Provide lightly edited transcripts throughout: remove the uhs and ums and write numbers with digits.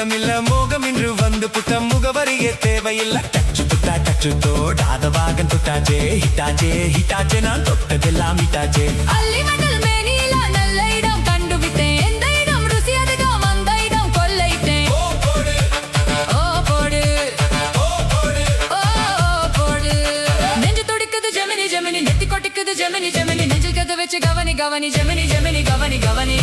மோதமில்ல மோகம் இன்று வந்து புத்தம் முகவரியே தேவையில்லை. டச்சு புட்டா டச்சு தோடாத வாகன் தொட்டாச்சே ஹிட்டாச்சே ஹிட்டாச்சே நான் தொட்டதெல்லாம் ஹிட்டாச்சே. அள்ளிமணல் மேனியில நல்ல இடம் கண்டுவிட்டேன். எந்த இடம் ருசி அதிகம் அந்த இடம் கொள்ளையிட்டேன். ஓ போடு ஓ போடு. நெஞ்சு துடிக்குது ஜெமினி ஜெமினி நெத்தி கொட்டிக்குது ஜெமினி ஜெமினி நெஞ்சில் கதை வச்சு கவனி கவனி ஜெமினி ஜெமினி கவனி கவனி.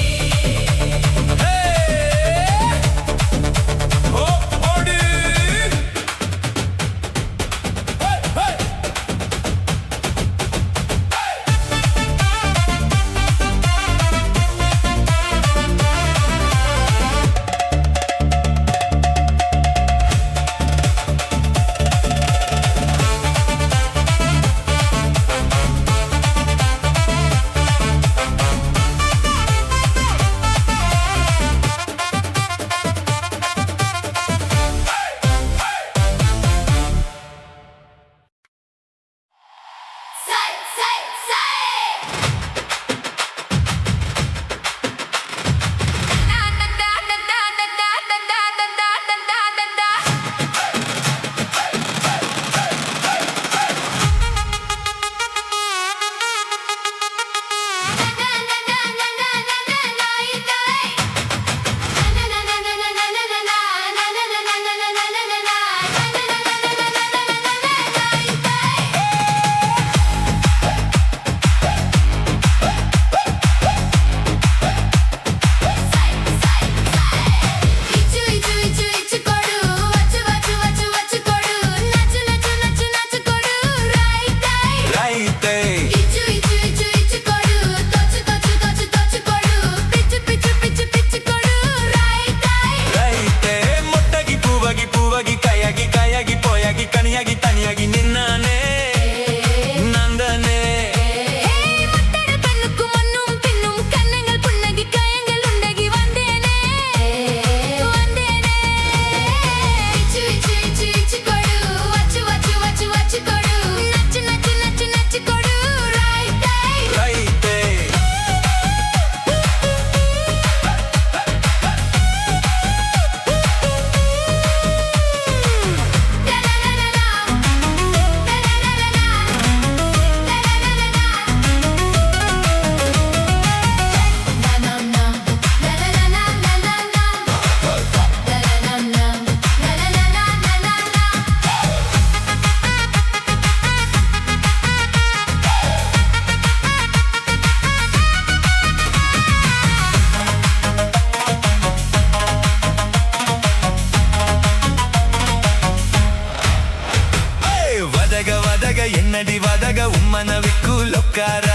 என்னடி வதக உம்மன விக்கு லொக்கார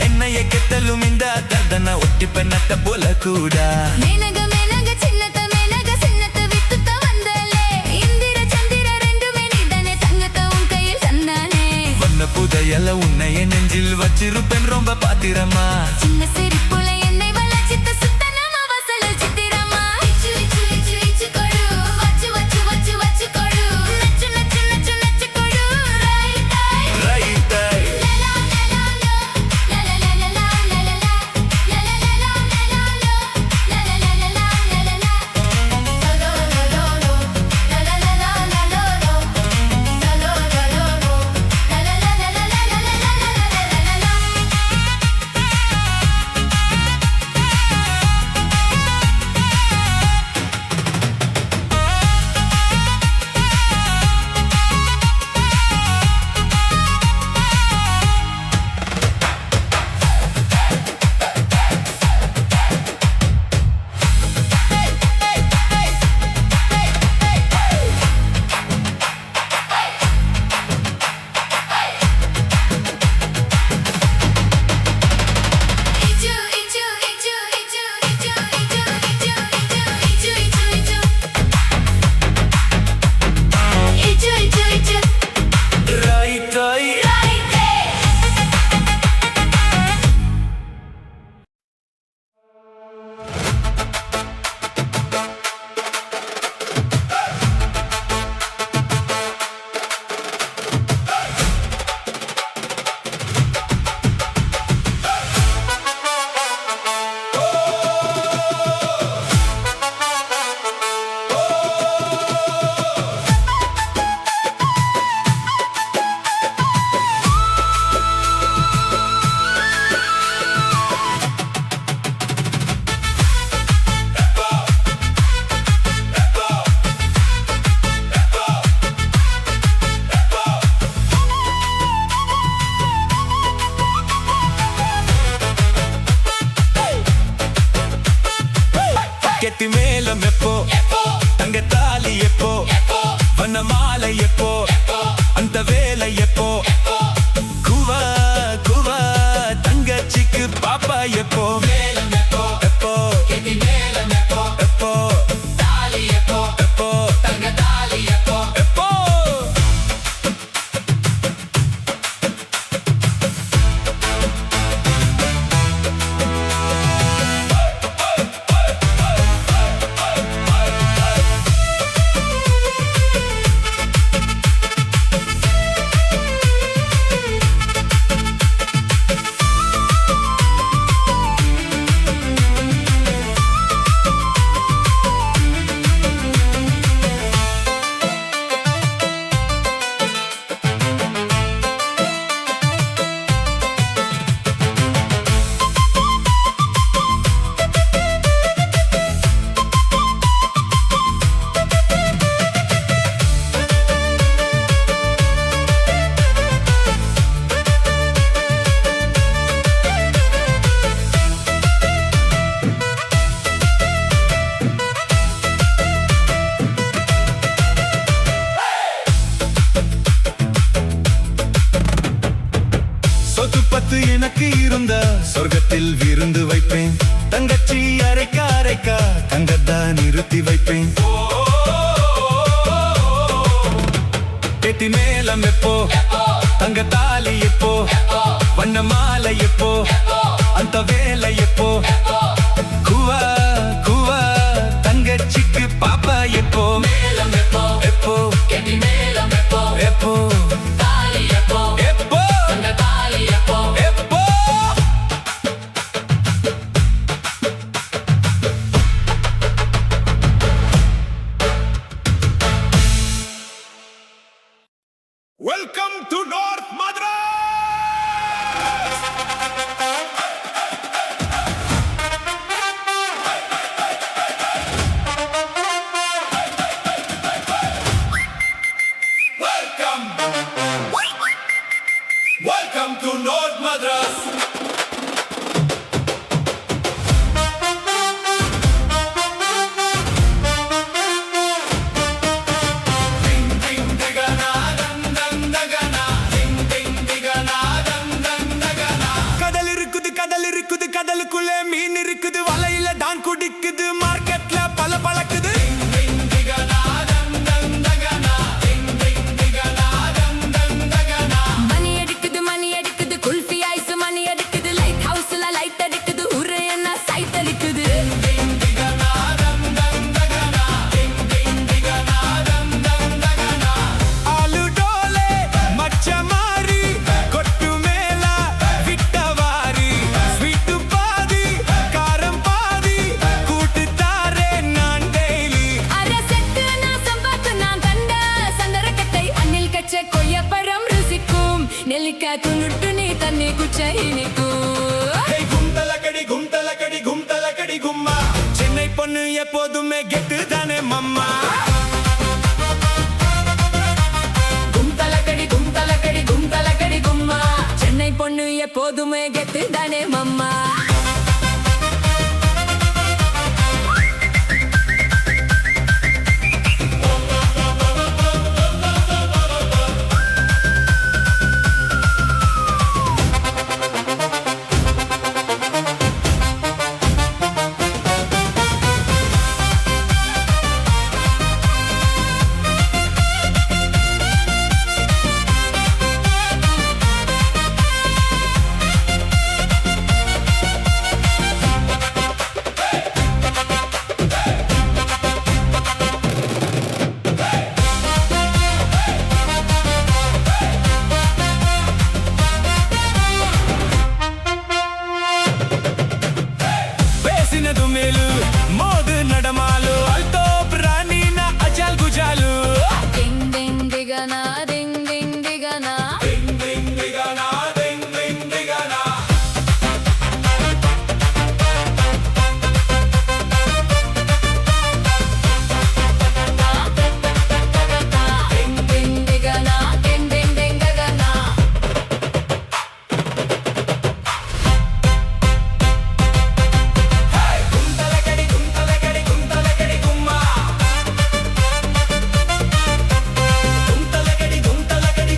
என்னைய கெத்தலும் இந்த தர்தன ஒட்டி பெண்ணத்த போல கூட மேனக மேனக சின்னத்த மேனக சின்னத்த வித்துத்த வந்தலே இந்திர சந்திர ரெண்டுமே நீதானே தங்கத்த உன் கையில் தந்தானே வண்ண புதையல உன்னை என் நெஞ்சில் வச்சிருப்பேன் ரொம்ப பாத்திரமா சின்ன சிரிப்புல என்னை வளச்சித்த சுத்தனமா வசல சித்திரமா இச்சு இச்சு இச்சு இச்சு கொடு வச்சு வச்சு வச்சு வச்சு கொடு நச்சு நச்சு நச்சு நச்சு கொடு ரைட் ரைட் லலா லலா லலா லலா லலா லலா லலா லலா லோ லோ லோ லோ லலா லலா லலா லோ லலா லலா லோ லலா லலா லலா சொத்து எனக்கு இருந்தா சொர்க்கத்தில் விருந்து வைப்பேன். தங்கச்சி அரைக்கா அரைக்கா தங்கத்தான் நிறுத்தி வைப்பேன். கெட்டி மேலம் எப்போ, தங்க தாலி எப்போ, வண்ண மாலை எப்போ, அந்த வேலை எப்போ, குவா குவா தங்கச்சிக்கு பாப்பா எப்போ, மேளம் எப்போ எப்போ கெட்டி மேளம் எப்போ எப்போ தாலி எப்போ எப்போ தங்க தாலி எப்போ எப்போ. Welcome to North Madras. Welcome to North Madras. Ding ding digana dang dang dagana ding ding digana dang dang dagana. கடல் இருக்குது கடலுக்குள்ளே மீன் இருக்குது, வலையில தான் குடிக்குது, மார்க்கெட்ல பல பழக்குது. Ding ding digana dang dang dagana ding ding digana dang dang dagana. மணி அடிக்குது குல்ஃபி ஐஸ் மணி அடிக்குது, லைட் ஹவுஸ்ல லைட் அடிக்குது, ஊரே என்ன சைட் அடிக்குது. Ding digana dang dang dagana ding ding digana dang dang dagana. Aloo Tolle மச்ச மாரி கொட்டு மேல விட்டவாரி, ஸ்வீட் பாதி காரம் பாதி கூட்டு தாரே நான் டெய்லி. அரசத்து நான் சம்பாத்து நான் தண்ட சந்தரக்கட்டை அணில் கச்ச கொய்யப்பழம் ருசிக்கும், நெல்லிக்காய் துணுட்டு நீ தண்ணி குச்ச இனிக்கும். ஹே கும்தலக்கடி கும்மா, சென்னை பொண்ணு எப்போதுமே கெட்டு தானே மம்மா. கும்தலக்கடி கும்மா, சென்னை பொண்ணு எப்போதுமே கெத்து தானே மம்மா. వేసినదు మేలు మోదు నడమాలు అల్తో ప్రాణీన అజాల్ గుజాలు. డింగ్ డింగ్ దిగనా డింగ్ డింగ్ దిగనా డింగ్ డింగ్ దిగనా డింగ్ డింగ్ దిగనా. డింగ్ డింగ్ దిగనా డింగ్ డింగ్ డింగ్ దిగనా. గుంతలకడి గుమ్మా,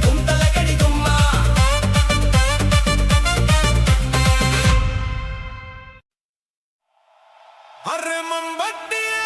గుంతలకడి గుమ్మా. అరే మంబట్టియా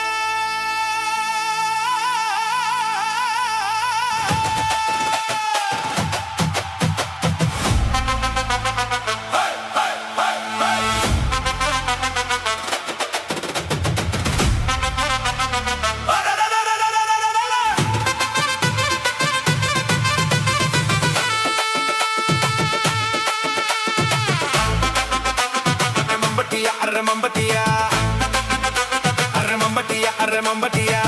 arre mambatiya.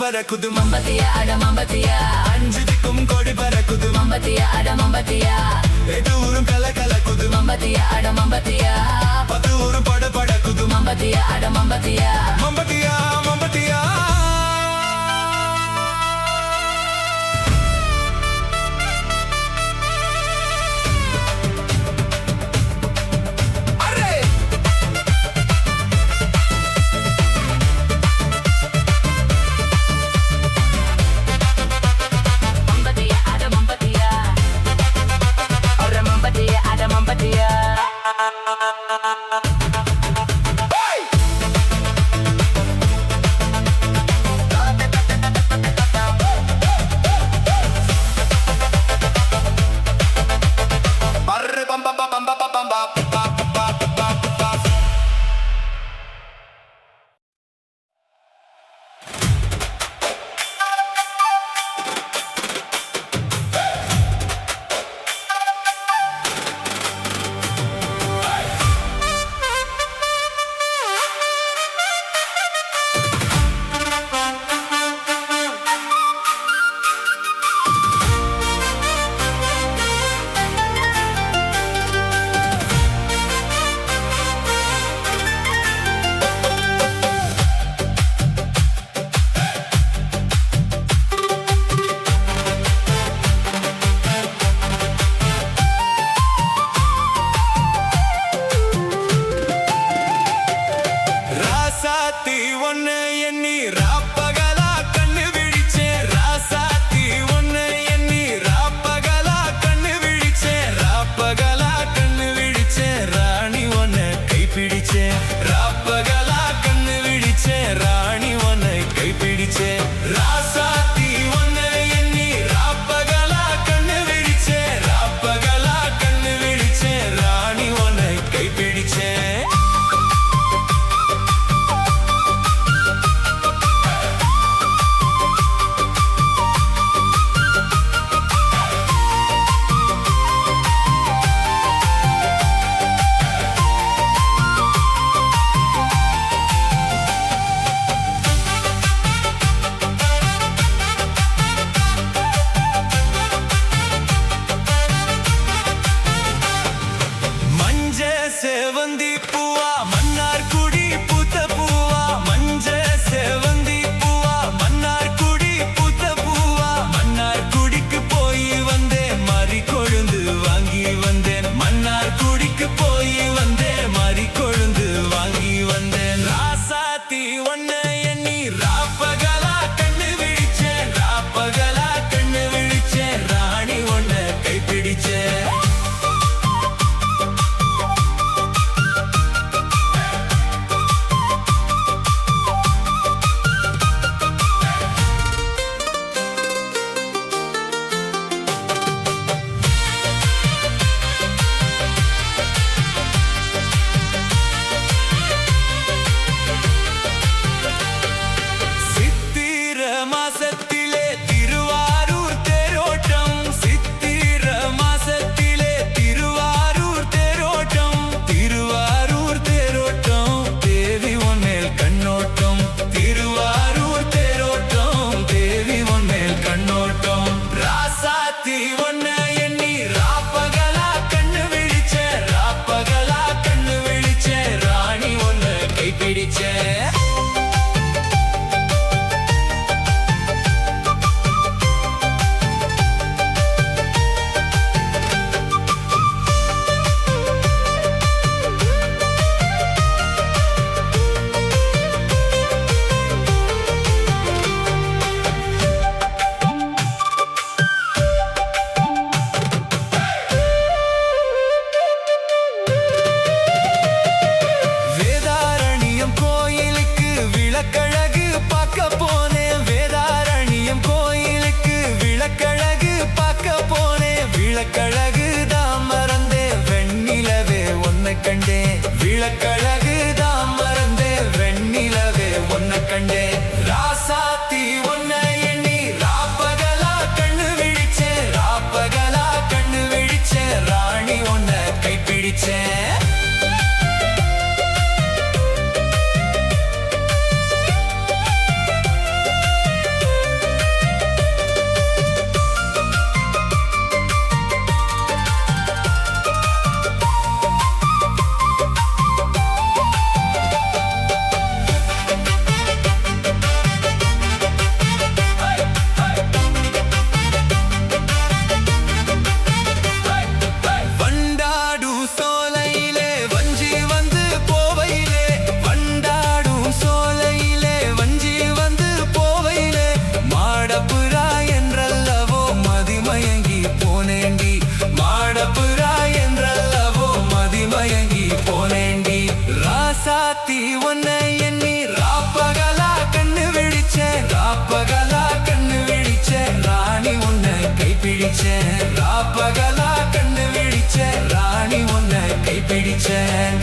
பறக்குது மம்பத்தியா அட மம்பத்தியா அஞ்சு திக்கும் கொடி பறக்குது மம்பத்தியா அட மம்பத்தியா எது ஊரும் கலக்குது மம்பத்தியா அட மம்பத்தியா 10 ஊரும் படக்குது மம்பத்தியா அட மம்பத்தியா மம்பட்டியா மம்பட்டியா மம்பத்தியா அட மம்பத்தியா அட மம்பத்தியா அட மம்பத்தியா ராசாத்தி ஒன்னு எண்ணி ராப்பகலா கண்ணு விழிச்சேன் ராசாத்தி ஒன்னு எண்ணி ராப்பகலா கண்ணு விழிச்சேன் ராப்பகலா கண்ணு விழிச்சேன் ராணி ஒன்னு கைப்பிடிச்சேன் ராப்பகலா கண்ணு விழிச்சேன் ராணி ஒன்னு கைப்பிடிச்சேன் ராசாத்தி ஒன்னு எண்ணி ராப்பகலா கண்ணு விழிச்சேன் ராப்பகலா கண்ணு விழிச்சேன் ராணி ஒன்னு கைப்பிடிச்சேன் மஞ்ச செவந்தி பூவா மன்னார் குடி பூத்த பூவா மஞ்ச செவந்தி பூவா மன்னார் குடி பூத்த பூவா மன்னார் குடிக்கு போய் வந்தேன் மறி கொழுந்து வாங்கி வந்தேன் மன்னார் குடிக்கு போய் வந்தேன் மறி கொழுந்து வாங்கி வந்தேன் ராசாத்தி ஒன்ன எண்ணி ராப்பகலா கண்ணு விழிச்சேன் ராப்பகலா கண்ணு விழிச்சேன் ராணி ஒன்ன கைப்பிடிச்சேன் சித்திர மாசத்திலே திருவாரூர் தேரோட்டம் சித்திர மாசத்திலே திருவாரூர் தேரோட்டம் திருவாரூர் தேரோட்டம் தேவி உன்மேல் கண்ணோட்டம் திருவாரூர் தேரோட்டம் தேவி உன்மேல் கண்ணோட்டம் ராசாத்தி ஒன்ன எண்ணி ராப்பகலா கண்ணு விழிச்சேன் ராப்பகலா கண்ணு விழிச்சேன் ராணி ஒன்னு கைப்பிடிச்சேன் வேதாரண்யம் கோயிலுக்கு விளக்கழகு பார்க்க போனேன் வேதாரண்யம் கோயிலுக்கு விளக்கழகு பார்க்க போனேன் விளக்கழகு தான் மறந்தேன் வெண்ணிலவே ஒன்ன கண்டேன் விளக்கழகு தான் மறந்தேன் வெண்ணிலவே ஒன்ன கண்டேன் ராசாத்தி ஒன்ன எண்ணி ராப்பகலா கண்ணு விழிச்சேன் ராப்பகலா கண்ணு விழிச்சேன் ராணி ஒன்ன கைப்பிடிச்சேன் பகலா கண்ணு விழிச்ச ராணி உன்னை கைப்பிடிச்சேன்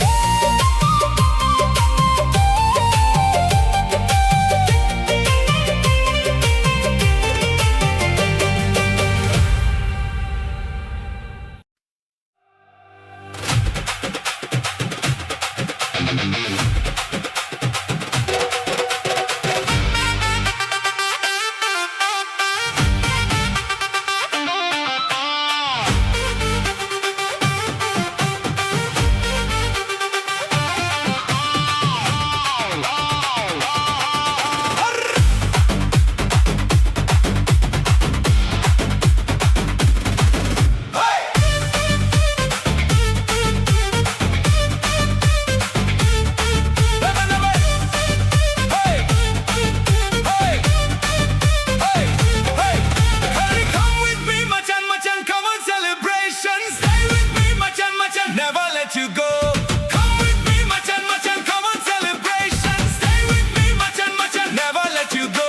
you go. Come with me, machan, machan, come on celebration. Stay with me, machan, machan, never let you go.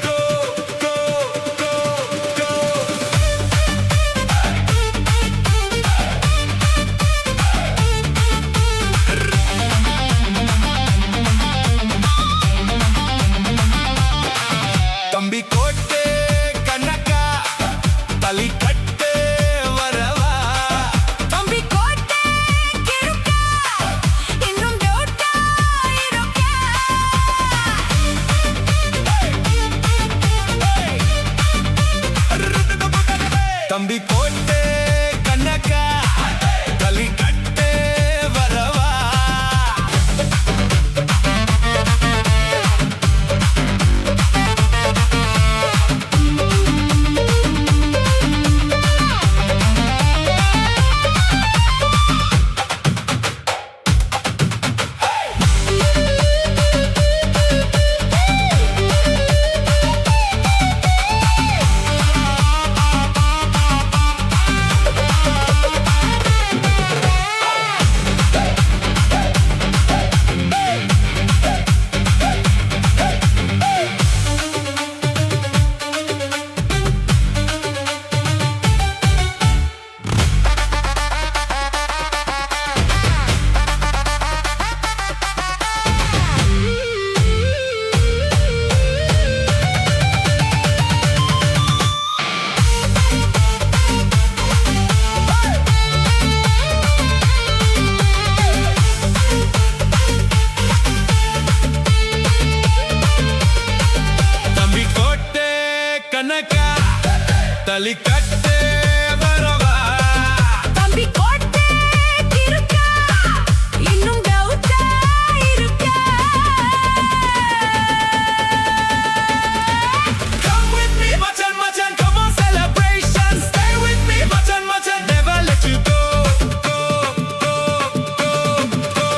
Go, go, go, go. Tambi kotte kanaka, tali katte varava. தம்பி கோட்டே கண்ணக்கா தலி கட்டே வரவா கனகா தலி கட்டே வரவா தம்பி கோட்டே இருக்கா இன்னும் டவுட்டா இருக்கா Come with me machan machan come on celebration stay with me machan machan never let you go go go go go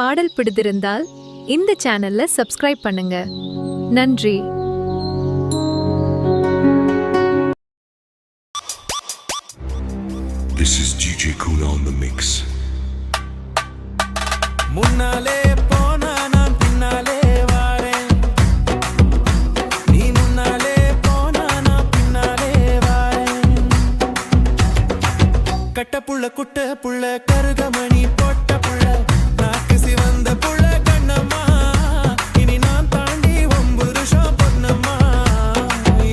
பாடல் பிடித்திருந்தால் இந்த சேனல்ல சப்ஸ்கிரைப் பண்ணுங்க. நன்றி. This is DJ Kuna on the mix. முன்னாலே போனா நான் பின்னாலே வாரேன், நீ முன்னாலே போனா நான் பின்னாலே வாரேன். கட்ட புள்ள குட்ட புள்ள கருகமணி போட்ட புள்ள நாக்கு சிவந்த புள்ள கண்ணம்மா, இனி நான் தாண்டி 9 வருஷம் பொன்னம்மா.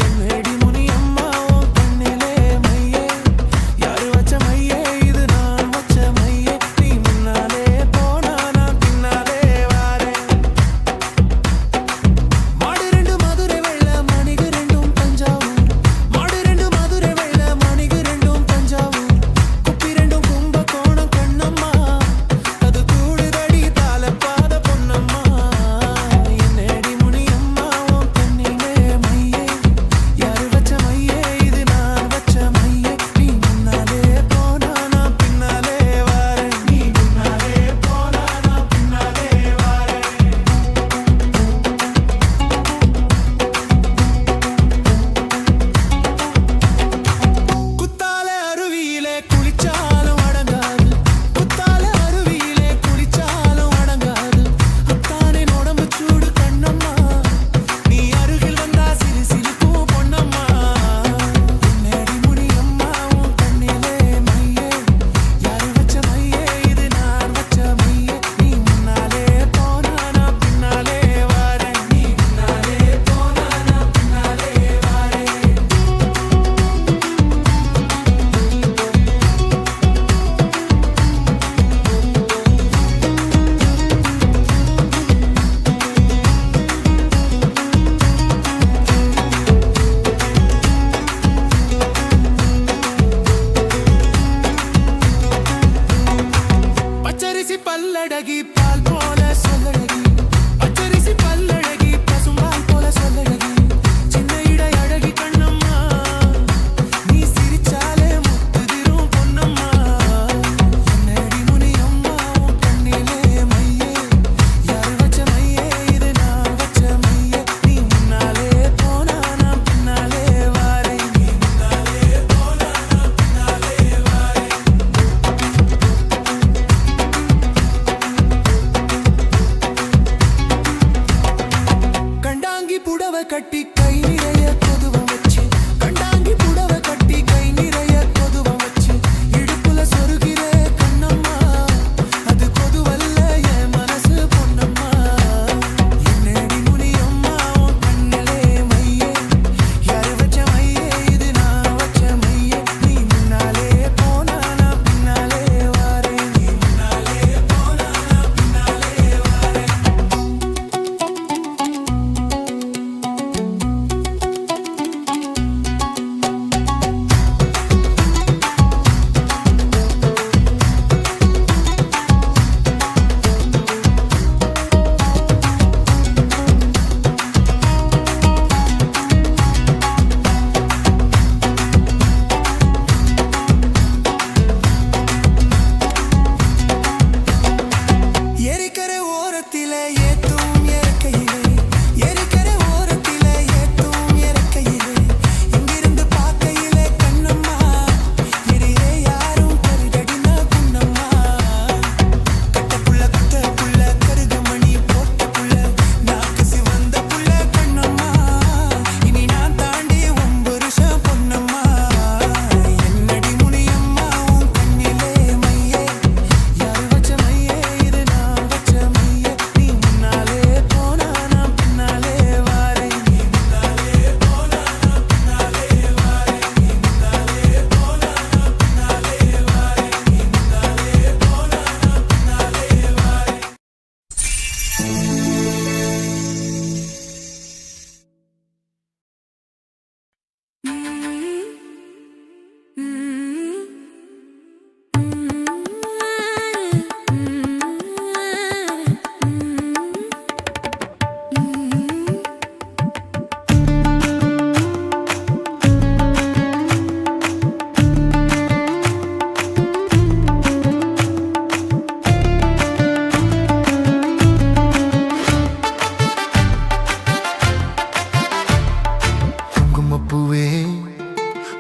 என்னடி முனியம்மா உன் கண்ணிலே மையே, யாரு வச்ச மையே இது நான் வச்ச மையே. நீ முன்னாலே போனா நான் பின்னாலே வாரேன். மாடு 2 மதுரை வெள்ள மணிகு 2 தஞ்சாவூர், மாடு 2 மதுரை வெள்ள மணிகு 2 தஞ்சாவூர், குப்பி 2 கும்பகோணம் கண்ணம்மா, அது கூடுதடி தாளப்பார்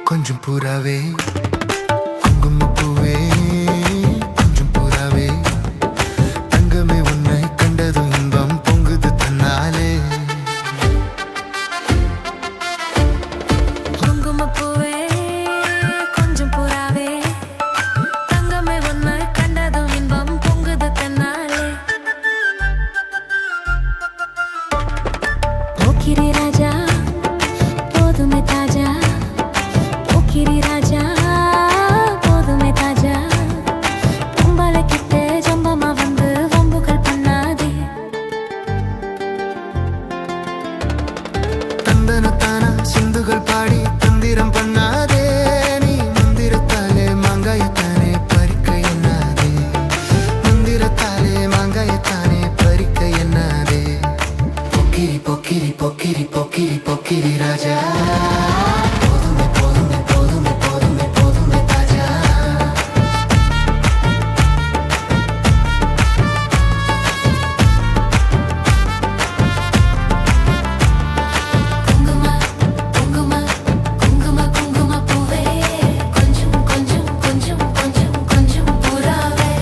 கொஞ்சம் புறாவே குங்குமப்பூவே கொஞ்சம் புறாவே தங்கமே உன்னை கண்டதும் இன்பம் பொங்குது தன்னாலே குங்குமப்பூவே கொஞ்சம் புறாவே தங்கமே உன்னை கண்டதும் இன்பம் பொங்குது தன்னாலே போக்கிரி ராஜா போதுமே தாஜா போக்கிரி ராஜா போதுமே தாஜா பொம்பளை கிட்ட ஜம்பமா வந்து வம்புகள் பண்ணாதே தந்தனத்தான சிந்துகள் பாடி தந்திரம் பண்ணாதே நீ மந்திரத்தாலே மாங்காயத்தானே பறிக்க எண்ணாதே மந்திரத்தாலே மாங்காயத்தானே பறிக்க எண்ணாதே பொக்கிரி பொக்கிரி பொக்கிரி பொக்கிரி பொக்கிரி ராஜா போதுமே போதுமே போதுமே போதுமே போதுமே தாஜா குங்கும குங்கும குங்கும குங்குமப்பூவே கொஞ்சம் கொஞ்சம் கொஞ்சம் கொஞ்சம் கொஞ்சம் புறாவே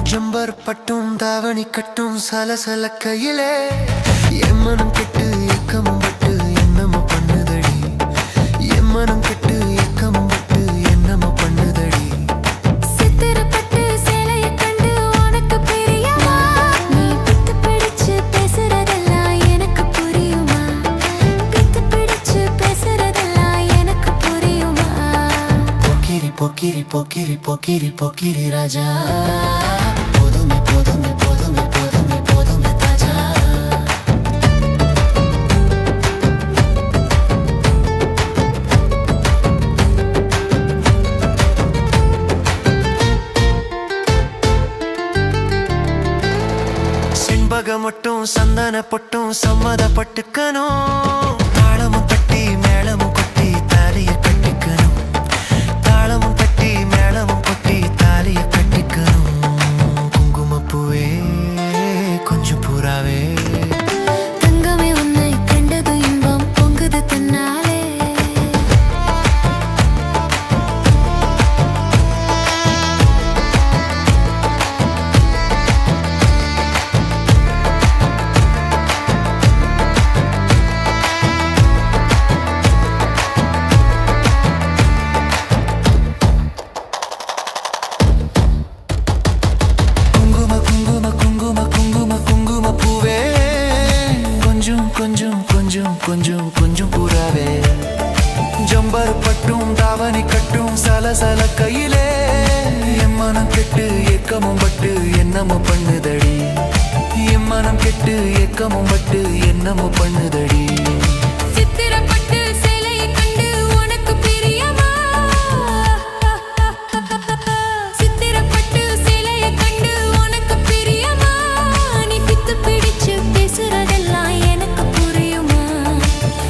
ஜம்பர் பட்டும் தாவணி கட்டும் சலசல கையிலே எம்மனம் கெட்டு ஏக்கமும் பட்டு என்னமோ பண்ணுதடி எம்மனம் கெட்டு ஏக்கமும் பட்டு என்னமோ பண்ணுதடி சித்திரப்பட்டு சேலைய கண்டு உனக்கு பிரியமா நீ பித்து பிடிச்சு பேசுறதெல்லாம் எனக்கு புரியுமா பித்து பிடிச்சு பேசுறதெல்லாம் எனக்கு புரியுமா பொக்கிரி பொக்கிரி பொக்கிரி பொக்கிரி பொக்கிரி ராஜா போதுமே போதுமே போதுமே போதுமே போதுமே தாஜா செண்பக மட்டும் சந்தன பொட்டும் சம்மதப்பட்டுக்கணும் தாளமும் தட்டி மேளமும் கொட்டி தாலிய கட்டிக்கணும் தாளமும் தட்டி மேளமும் கொட்டி தாலிய கட்டிக்கணும் குங்குமப்பூவே கொஞ்சம் புறாவே தங்கமே உன்னை கண்டது இன்பம் பொங்குது தன்னாலே குங்கும குங்கும குங்கும குங்கும குங்குமப்பூவே கொஞ்சம் கொஞ்சம் கொஞ்சம் கொஞ்சம் கொஞ்சம் புறாவே ஜம்பர் பட்டும் தாவணி கட்டும் சலசல கையிலே எம்மனம் கெட்டு ஏக்கமும் பட்டு என்னமோ பண்ணுதடி எம்மனம் கெட்டு ஏக்கமும் பட்டு என்னமோ பண்ணுதடி சித்திரப்பட்டு சேலைய கண்டு உனக்கு பிரியமா சித்திரப்பட்டு சேலைய கண்டு உனக்கு பிரியமா நீ பித்து பிடிச்சு பேசுறதெல்லாம் எனக்கு புரியுமா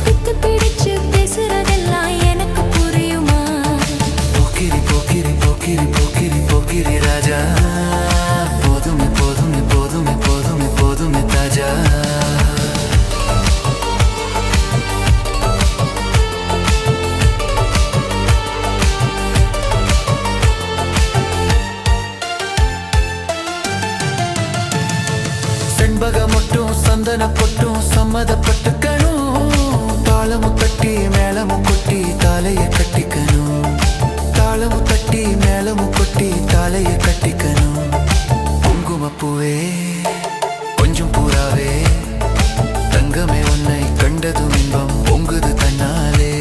பித்து பிடிச்சு பேசுறதெல்லாம் எனக்கு புரியுமா பொக்கிரி பொக்கிரி பொக்கிரி பொக்கிரி பொக்கிரி ராஜா போதுமே போதுமே போதுமே போதுமே போதுமே தாஜா செண்பக மட்டும் சந்தன பொட்டும் சம்மதப்பட்டுக்கணும் தாளமும் தட்டி மேளமும் கொட்டி தாலைய கட்டிக்கணும் தாளமும் தட்டி மேளமும் கொட்டி தாலைய கட்டிக்கணும் குங்குமப்பூவே கொஞ்சம் புறாவே தங்கமே உன்னை கண்டதும் இன்பம் பொங்குது தன்னாலே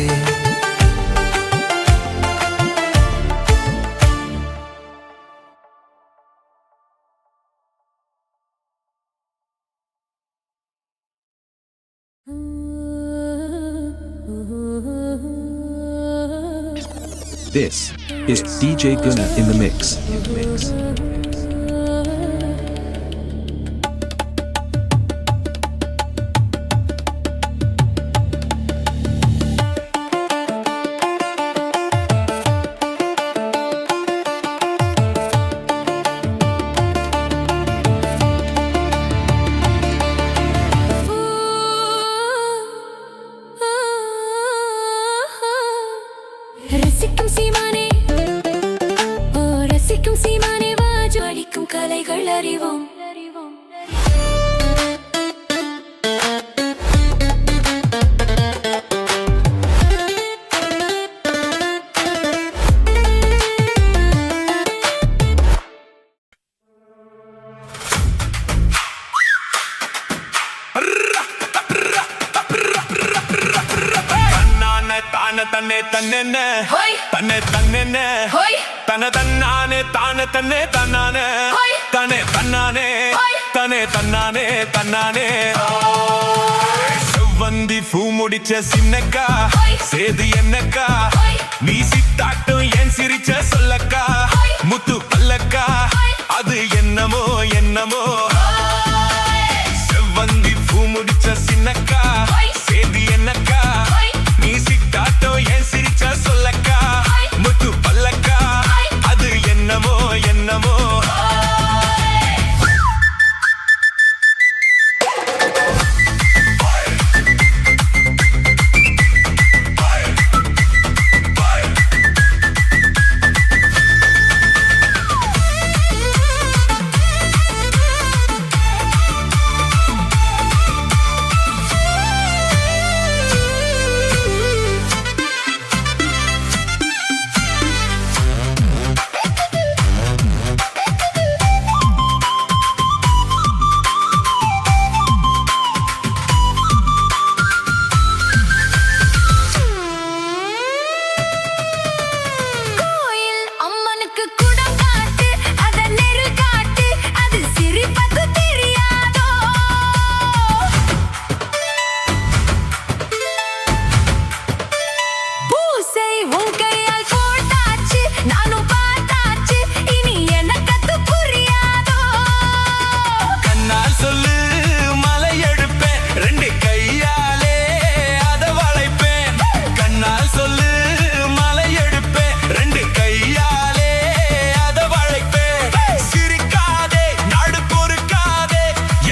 This is DJ Guna in the mix. தன்னானே தானே தன்னே தன்னே ஹோய். தன்னே தன்னே ஹோய். தன தன்னானே தானே தன்னே தன்னானே ஹோய். தனே தன்னானே ஹோய். தனே தன்னானே தன்னானே செவ்வந்தி பூ முடிச்ச சின்னக்கா ஹோய். சேது என்னக்கா ஹோய். நீ சித்தாட்டும் என் சிரிச்ச சொல்லக்கா ஹோய். முத்து பல்லக்கா ஹோய். அது என்னமோ என்னமோ செவ்வந்தி பூ முடிச்ச சின்னக்கா ஹோய். சேது என்னக்கா ஹோய். நீ சித்தாட்டும் என் சிரிச்ச சொல்லக்கா ஹோய். முத்து பல்லக்கா ஹோய். அது என்னமோ என்னமோ கோயில் அம்மனுக்கு குடம் காட்டு அத நெருல் காட்டு அது சிரிப்பது தெரியாதோ பூசை உன் கையால் போட்டாச்சு நானும் பார்த்தாச்சு இனி எனக்கு அது புரியாதோ கண்ணால் சொல்லு மலை எடுப்பேன் ரெண்டு கையாலே அத வளைப்பேன் கண்ணால் சொல்லு மலை எடுப்பேன் ரெண்டு கையாலே அத வளைப்பேன் சிரிக்காதே நாடு பொறுக்காதே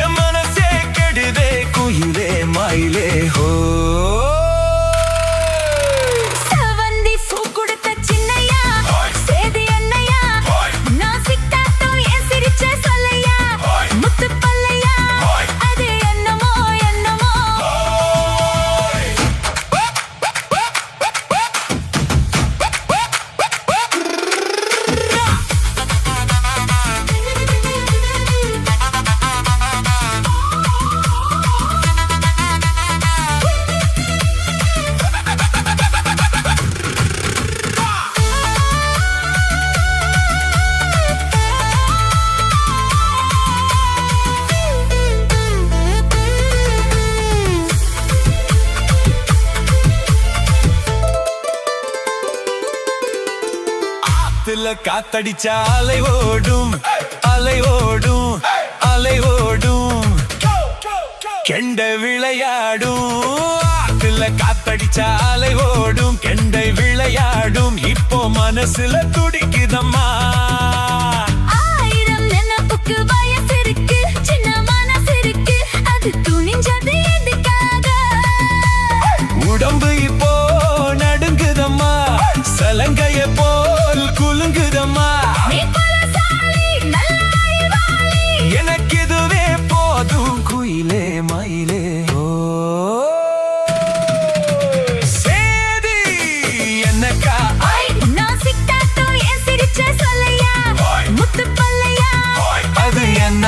என் மனசே கெடுதே குயிலே மயிலே ஹோ செவந்தி பூ கொடுத்த சின்னையா ஹோய். சேது என்னையா ஹோய். நான் சித்தாட்டம் என் சிரிச்ச சொல்லையா ஹோய். முத்து பல்லையா ஹோய். அது என்னமோ என்னமோ ஆத்துல காத்தடிச்ச அலை ஓடும் அலை ஓடும் அலை ஓடும் கெண்டை விளையாடும் ஆத்துல காத்தடிச்ச அலை ஓடும் கெண்டை விளையாடும் இப்போ மனசுல துடிக்குதம்மா ஆயிரம் நினைப்புக்கு வயசு இருக்கு சின்ன மனசு இருக்கு அது துணிஞ்சது எதுக்காக உடம்பு இப்போ நடுங்குதம்மா சலங்கைய போல் குலுங்குதம்மா நீ பலசாலி நல்ல அறிவாளி எனக்கு இதுவே போதும் குயிலே மயிலே ஓ சேதி என்னக்கா ஹோய். நான் சித்தாட்டம் என் சிரிச்ச சொல்லையா ஹோய். முத்து பல்லையா அது என்ன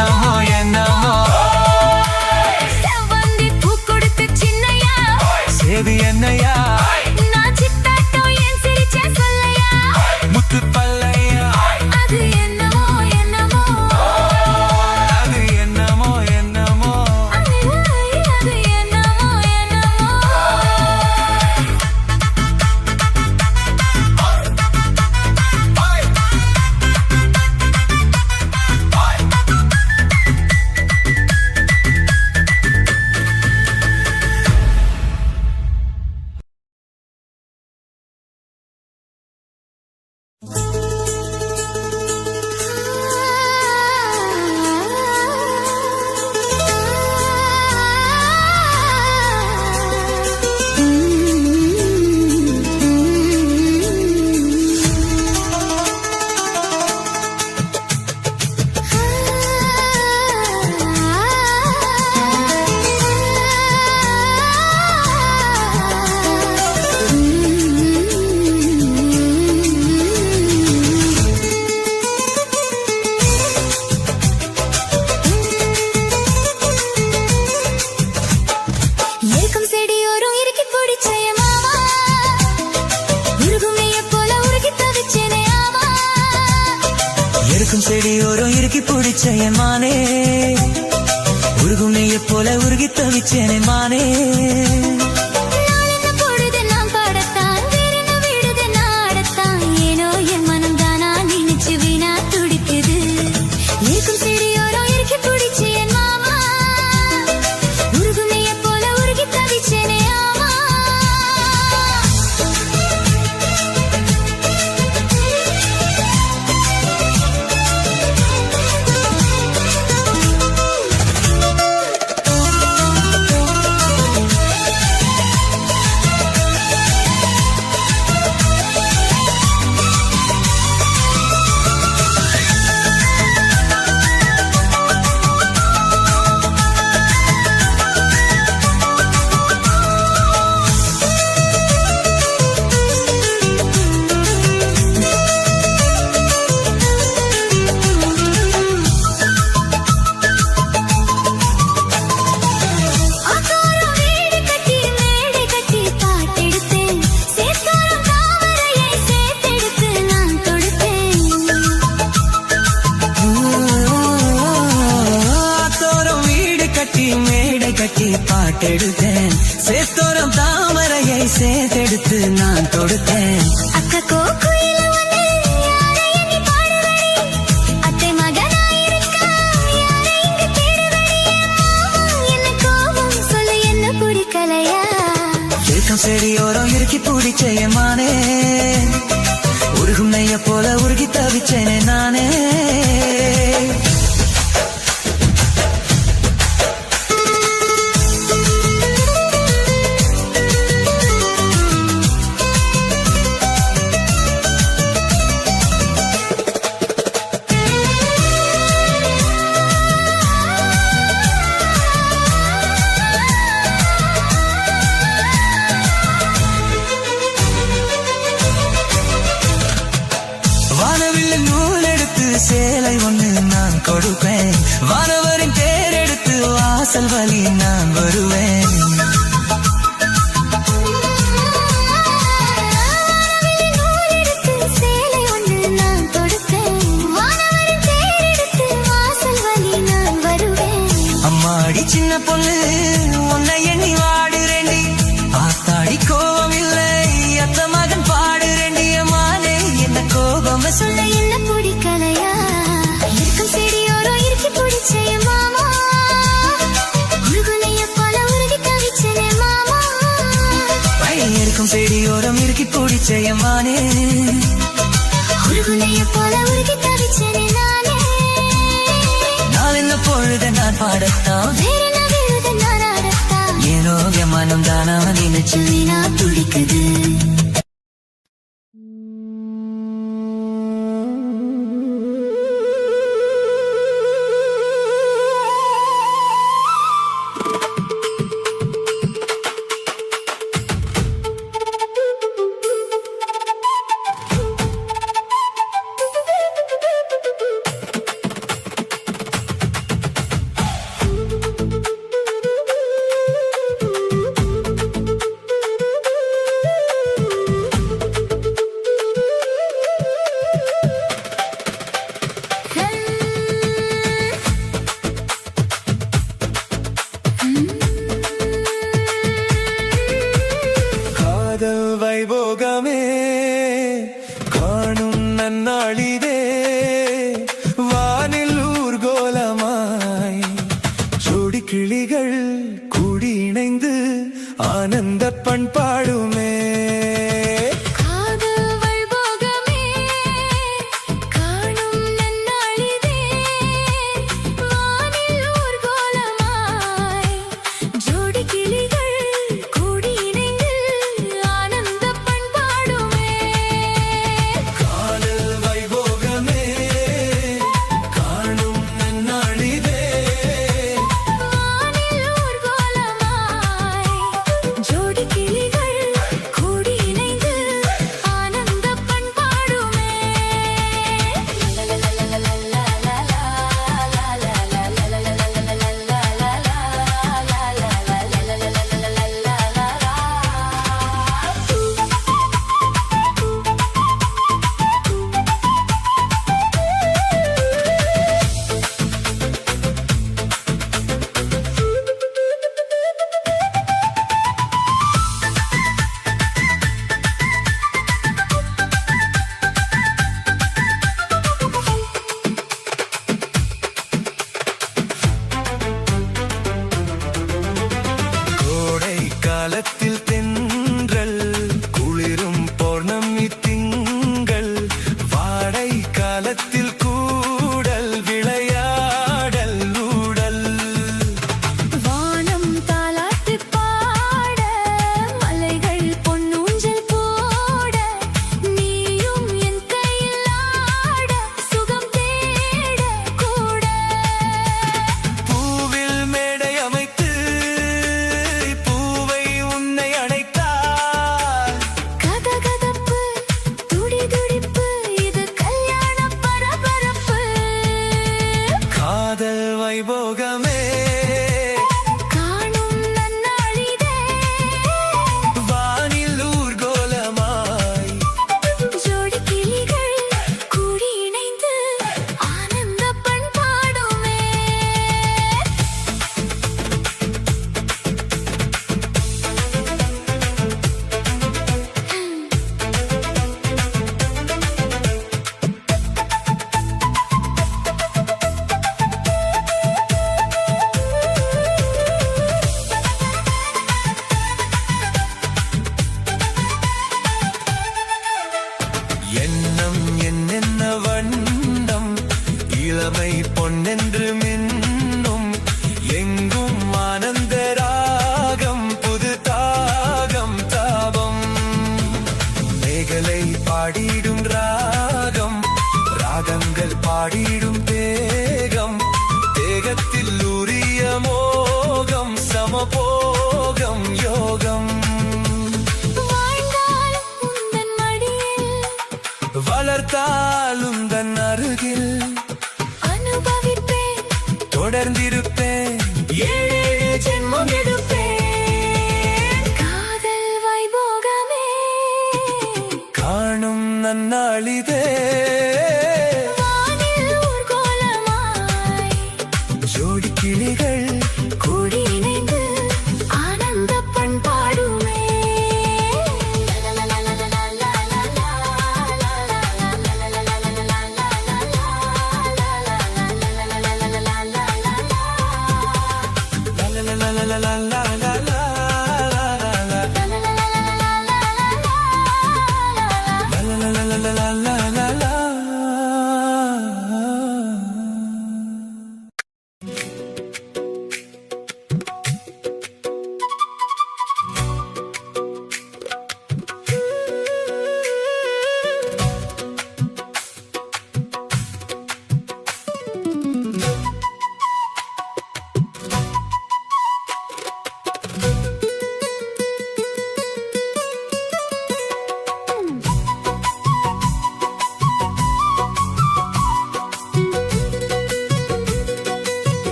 பிடிச்ச என் மானே உருகும் நெய்ய போல உருகி தவிச்சேனே மானே நாளென்ன பொழுது நான் பாடத்தான் வேறென்ன விடுது நாடத்தான் ஏனோ என் மனம் தானா நினைச்சு வீணா துடிக்குது இருக்கும் செடியோரம் இறுக்கி பிடிச்ச என் மாமா உருகும் நெய்ய போல உருகி தவிச்சேனே ஆமா பாட்டெடுத்தேன் சேத்தோரம் தாமரையை சேர்த்தெடுத்து நான் தொடுத்தேன் அக்கா கோக்குயில வந்து யாரை எண்ணி பாடுவடி அத்தை மகனாயிருக்கா யாரை இங்கு தேடுவடி என்ன கோபம் சொல்ல என்ன பிடிக்கலையா இருக்கும் செடியோரம் இறுக்கி பிடிச்ச என் மானே உருகும் நெய்ய போல உருகி தவிச்சேனே நானே சேலை ஒண்ணு நான் கொடுப்பேன் வானவரின் பேரெடுத்து வாசல் வழி நான் வருவேன் சேலை ஒன்று நான் கொடுப்பேன் வானவரின் பேரெடுத்து வாசல் வழி நான் வருவேன் அம்மாடி சின்ன பொண்ணு உன்னை எண்ணி வாடுறேண்டி ஆத்தாடி கோபம் இல்லை அத்த மகன் பாடுறேண்டி அம்மானே என்ன கோபம் சொல்ல என்ன பிடிக்கலையா இருக்கும் செடியோரம் இறுக்கி பிடிச்ச என் மாமா உருகுனைய போல உருகி தவிச்சனே மாமா இருக்கும் செடியோரம் இறுக்கி பிடிச்ச என் மானே உருகுனைய போல உருகி தவிச்சனே நானே நாளென்ன பொழுது நான் பாடத்தான் வேறென்ன விழுது நான் ஆடத்தான் ஏனோ என் மனம் தானா நினைச்சு வீணா துடிக்குது வைபோகமே காணும் நன்னாளிதே வானில் ஊர்கோலமாய் ஜோடி கிளிகள் கூடி இணைந்து ஆனந்த பண்பாடுமே ஜோடி கிளிகள் வைபோகமே காணும் நன்னாளிதே வானில் ஊர்கோலமாய் ஜோடி கிளிகள் கூடி இணைந்து ஆனந்த பண்பாடுமே எண்ணம் என்னென்ன வண்ணம் இளமை பொன்னென்று மின்னும் எங்கும் ஆனந்த ராகம் புது தாகம் தாபம் மேகலை பாடிடும் ராகம் ராகங்கள் பாடிடும் தேகம் தேகத்தில் உரிய மோகம் சமபோகம் யோகம் வாழ்ந்தால் உந்தன் மடியில் வளர்த்தாலும் தன் அருகில் அனுபவிப்பேன் தொடர்ந்திருப்பேன் ஏழேழு ஜென்மம் எடுப்பேன் காதல் வைபோகமே காணும் நன்னாளிதே வானில் ஊர்கோலமாய் ஜோடி கிளிகள் கூடி இணைந்து ஆனந்த பண்பாடுமே லா லா லா லா லா லா லா லா லா லா லா.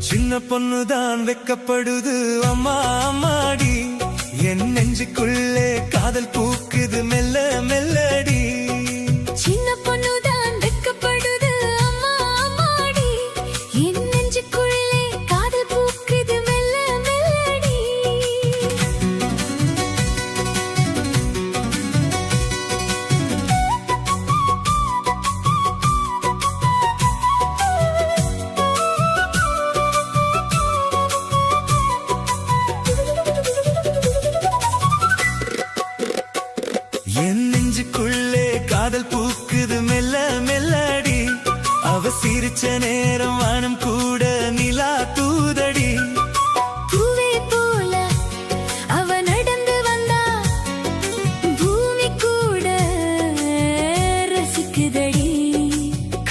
சின்ன பொண்ணுதான் வெக்கப்படுது அம்மா அம்மாடி என் நெஞ்சுக்குள்ளே காதல் பூக்குது மெல்ல மெல்லடி சின்ன பொண்ணுதான் வெட்கப்படுது அம்மா அம்மாடி என் நெஞ்சுக்குள்ளே காதல் பூக்குது மெல்ல மெல்லடி என் நெஞ்சுக்குள்ளே காதல் பூக்குது மெல்ல மெல்லடி அவ சிரிச்ச நேரம் வானம் கூட நிலா தூதடி பூவே போல அவ நடந்து வந்தா பூமி கூட ரசிக்குதடி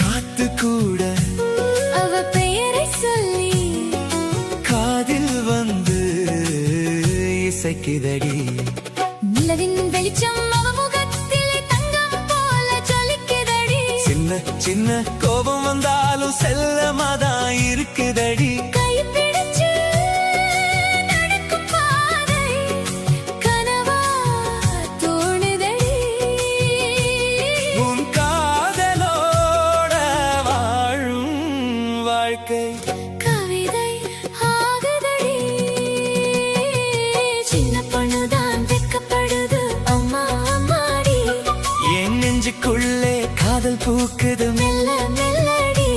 காத்து கூட அவ பெயரை சொல்லி காதில் வந்து இசைக்குதடி நிலவின் வெளிச்சம் அவ முகத்திலே தங்கம் போல ஜொலிக்குதடி சின்ன சின்ன கோபம் வந்தாலும் செல்லமாதான் இருக்குதடி கை பிடிச்சு நடக்கும் பாதை கனவா தோணுதடி உன் காதலோட வாழும் வாழ்க்கை கவிதை ஆகுதடி சின்ன பொண்ணுதான் வெட்கப்படுது அம்மா அம்மாடி என் நெஞ்சுக்குள்ளே காதல் பூக்குது மெல்ல மெல்லடி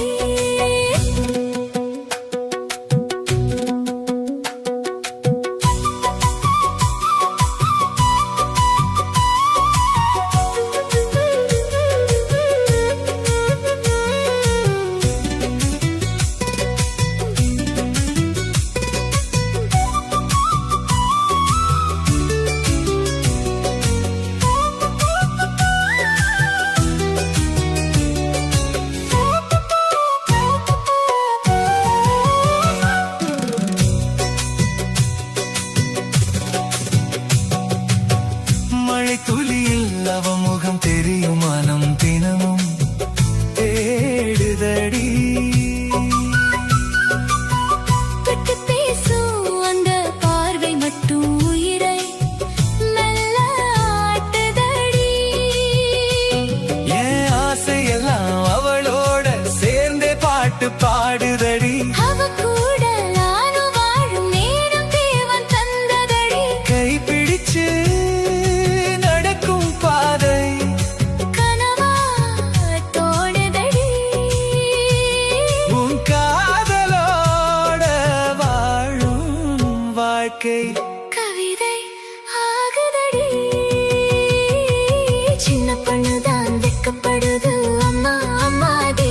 வாழ்க்கை கவிதை ஆகுதடி சின்ன பொண்ணுதான் வெக்கப்படுது அம்மா அம்மாடி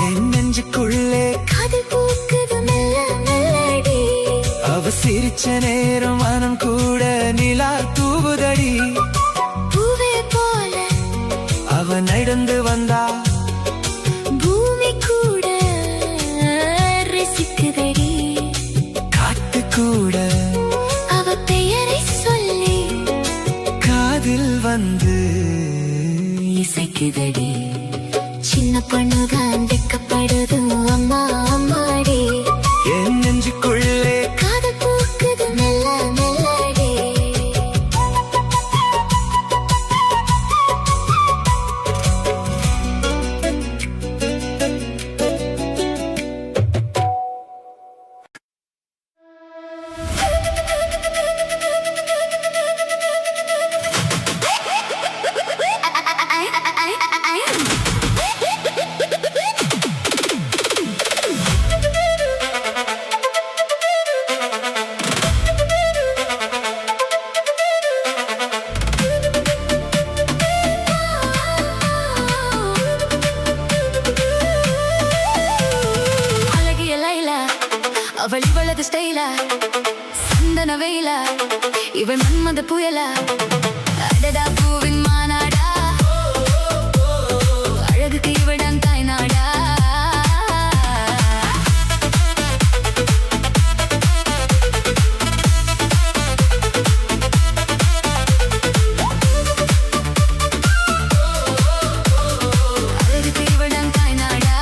என் நெஞ்சுக்குள்ளே காதல் பூக்குது மெல்ல மெல்லடி அவ சிரிச்ச நேரம் மனம் கூட நிலா தூவுதடி பூவே போல அவ நடந்து வந்தா பூமி கூட ரசிக்குதடி காத்து கூட அவ பெயரை சொல்லி காதில் வந்து இசைக்குதடி சின்ன பொண்ணுதான் வெக்கப்படுது அம்மா அம்மாடி என் நெஞ்சுக்குள்ளே காதல் பூக்குது மெல்ல மெல்லடி அழகிய லைலா அவள் இவளது ஸ்டைலா சந்தன வெயிலா இவள் மன்மத புயலா அடடா பூவின் மாநாடா அழகுக்கு இவடன் தாய் நாடா அழகுக்கு இவடன் தாய் நாடா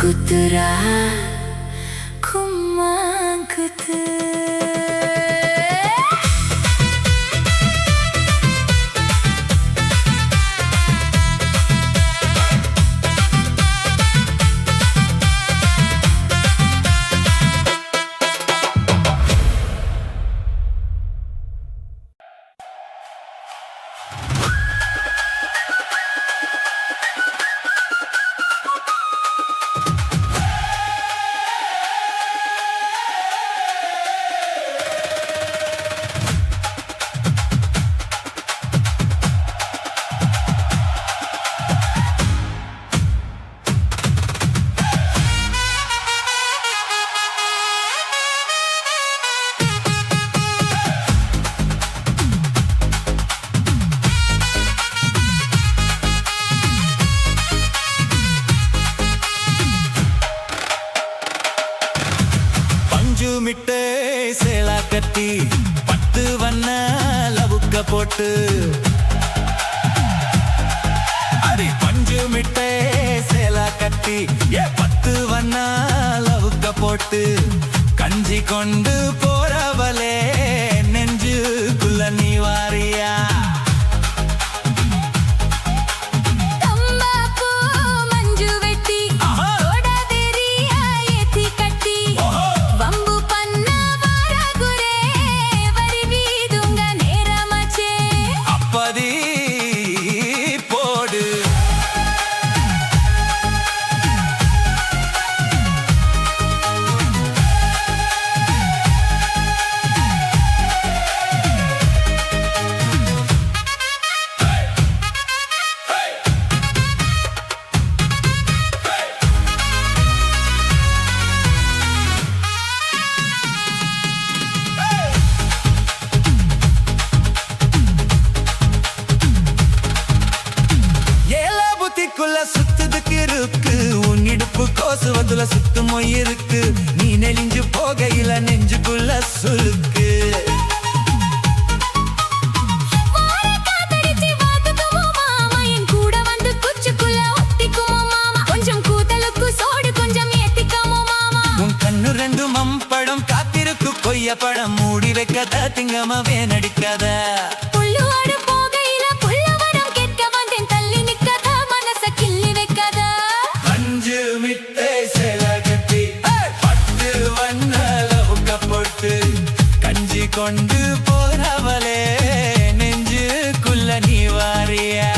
குத்துரா கும்மா குத்து மிட்டே சேலா கட்டி 10 வண்ண லவுக்க போட்டு அடி பஞ்சு மிட்டே சேலா கட்டி 10 வண்ண லவுக்க போட்டு கஞ்சி கொண்டு போறவளே நெஞ்சுக்குள்ள நீ வாரியா சுத்துதுக்கு இருக்கு உன் இடுப்பு கோசுவதுல சுத்துமோ இருக்கு நீ நெளிஞ்சு போகையில நெஞ்சுக்குள்ள சுருக்கு உன் கண்ணு ரெண்டு மம்படம் காத்திருக்கு கொய்ய படம் மூடி வைக்காத திங்கமாவே நடிக்காத கஞ்சி கொண்டு போறவளே நெஞ்சுக்குள்ள நீ வாரியா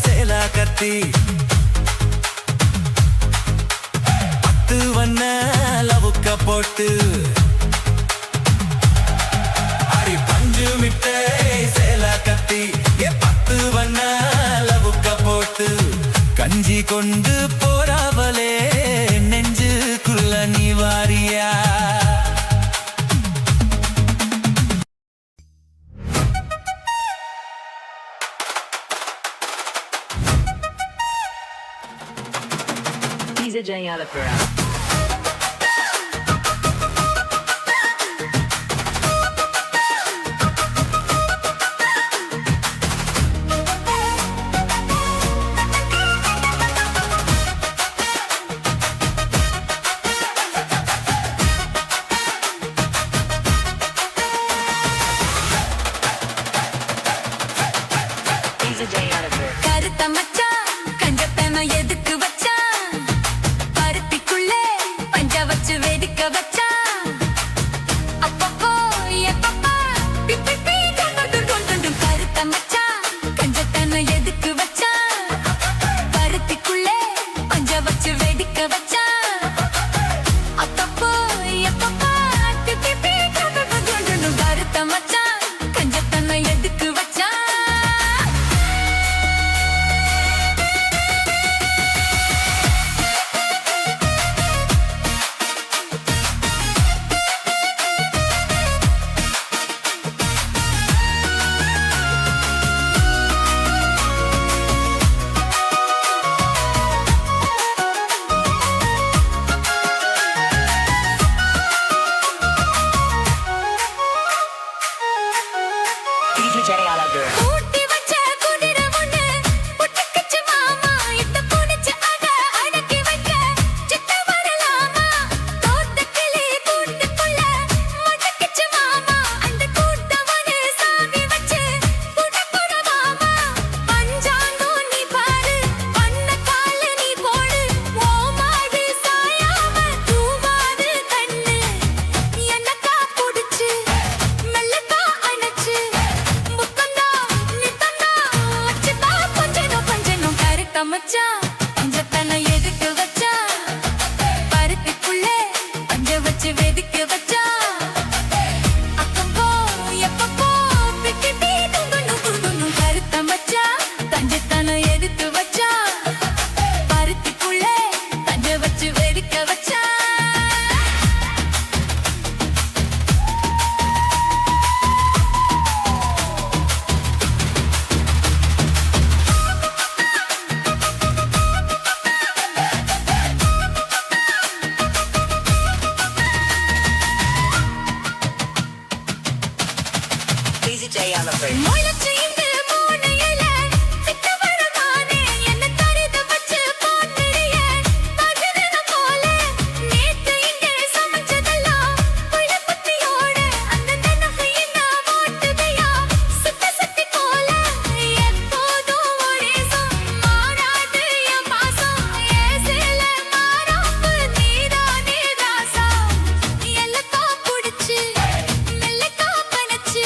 சேலா கத்தி 10 வண்ண லவுக்க போட்டு அடி பஞ்சு மிட்டே சேலா கத்தி 10 வண்ண லவுக்க போட்டு கஞ்சி கொண்டு போறவளே நெஞ்சுக்குள்ள நீ வாரியா Alapura. கருத்த மச்சான் கஞ்சத்தன எதுக்கு வச்சான் பருத்திக்குள்ளே பஞ்ச வச்சு வெடிக்க வச்சான் அப்பப்போ எப்பப்பா பிப்பி பீ கொண்டு கருத்த மச்சான் கஞ்சத்தன எதுக்கு வச்சான் பருத்திக்குள்ளே பஞ்ச வச்சு வெடிக்க வச்சான் அப்பப்போ எப்பப்பா பிப்பி பீ கொண்டு கருத்த மச்சான் கஞ்சத்தன எதுக்கு வச்சான் ஊட்டி வச்ச குதிரை ஒண்ணு புட்டுக்குச்சு மாமா இத்த புடிச்சு அத அடக்கி வைக்க சித்த வரலாமா தோத்த கிளி கூட்டுக்குள்ள முட்டுக்குச்சு மாமா அந்த கூட்டவனு சாவி வச்சு புடப்புட மாமா பஞ்சாங்கோ நீ பாரு பண்ண கால நீ போடு ஓ மாடு சாயாம தூவாது கண்ணு என்னக்கா புடிச்சு மெல்லக்கா அணைச்சு முத்தந்தா நித்தந்தா அச்சுதா பஞ்சனும் கருத்த மச்சான் பஞ்சத்தன எதுக்கு வச்சா பருத்திக்குள்ளே பஞ்ச வச்சு வெடிக்க வச்சா அப்பப்போ எப்பப்போ பிக்கி பீ துண்டு கருத்த மச்சான் பஞ்சத்தன எதுக்கு வச்சா பருத்திக்குள்ளே பஞ்ச வச்சு வெடிக்க வச்சா முயலச்சு இந்த மூணையில சித்த வரமானே என்ன தரித வச்சு போட்டுறிய பகரன போல நேத்து இங்கே சமைச்சதெல்லாம் புள்ளப்பத்தியோட அந்த நனகையினா ஓட்டுதையா சுத்தி போல எப்போதும் ஒரே மாறாது என் பாசம் ஏசில மாறாப்பு நீதானே ராசா எல்லக்கா புடிச்சு மெல்லக்கா கணச்சு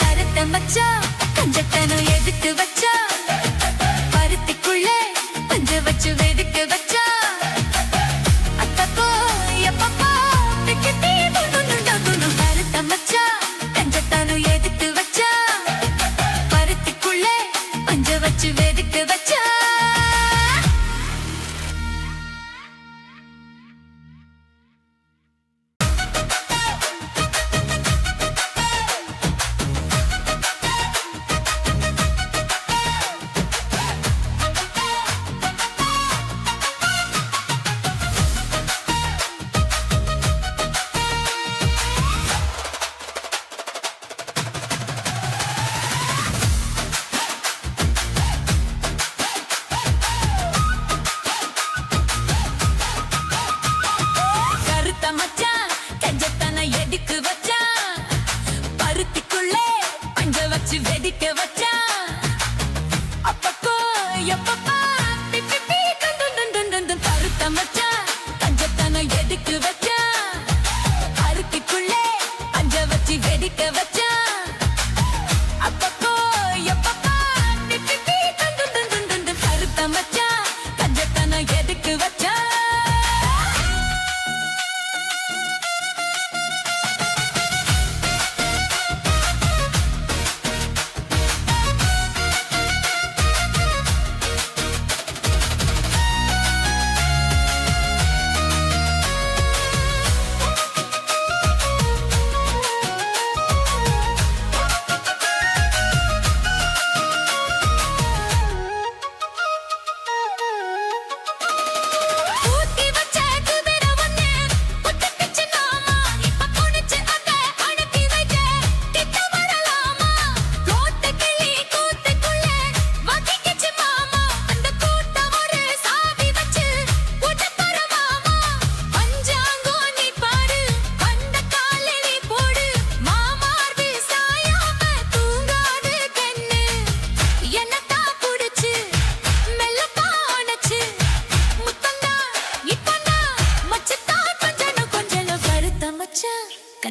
கருத்த மச்சா கஞ்சத்தனம் எதுக்கு வச்சா பருத்திக்குள்ளே பஞ்ச வச்சு வெடிக்க வச்சா அப்பப்போ எப்பப்போ பிக்கி பீ கருத்த மச்சா கஞ்சத்தனம் எதுக்கு வச்சா பருத்திக்குள்ளே பஞ்ச வச்சு வெடிக்க வச்சா கருத்த மச்சான் கஞ்சத்தன எதுக்கு வச்சான் பருத்திக்குள்ளே பஞ்ச வச்சு வெடிக்க வச்சான் அப்பப்போ எப்பப்பா பிப்பி பீ கருத்த மச்சான் கஞ்சத்தன எதுக்கு வச்சான் பருத்திக்குள்ளே பஞ்ச வச்சு வெடிக்க வச்சான் அப்பப்போ எப்பப்பா பிப்பி பீ கருத்த மச்சான் கஞ்சத்தன எதுக்கு வச்சான்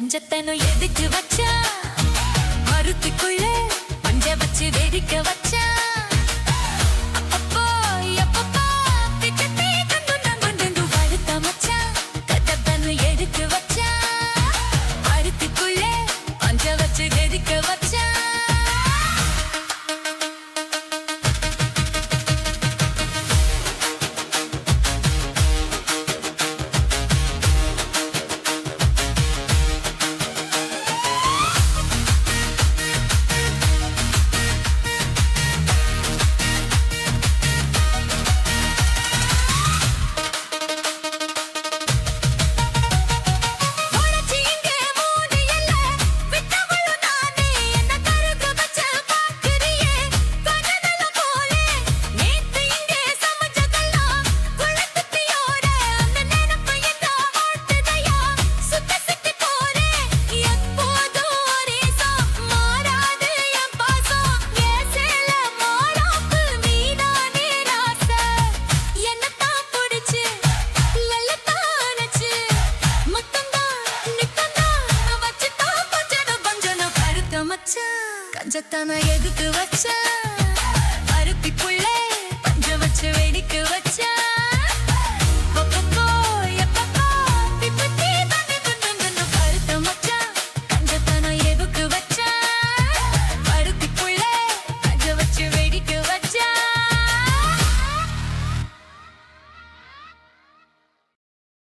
கஞ்சத்தனம் எதுக்கு வச்சா மருத்துக்குள்ள பஞ்ச வச்சு வெடிக்க வச்சா அப்பப்போ எப்பப்பா திட்டத்தை கண்டு நம்பண்டு வருத்த மச்சான் கஞ்சத்தனம் எதுக்கு வச்சா மருத்துக்குள்ள பஞ்ச வச்சு வெடிக்க வச்சா கஞ்சத்தான எதுக்கு வச்சா அருத்தி புள்ளே பஞ்ச வச்சு வெடிக்க வச்சா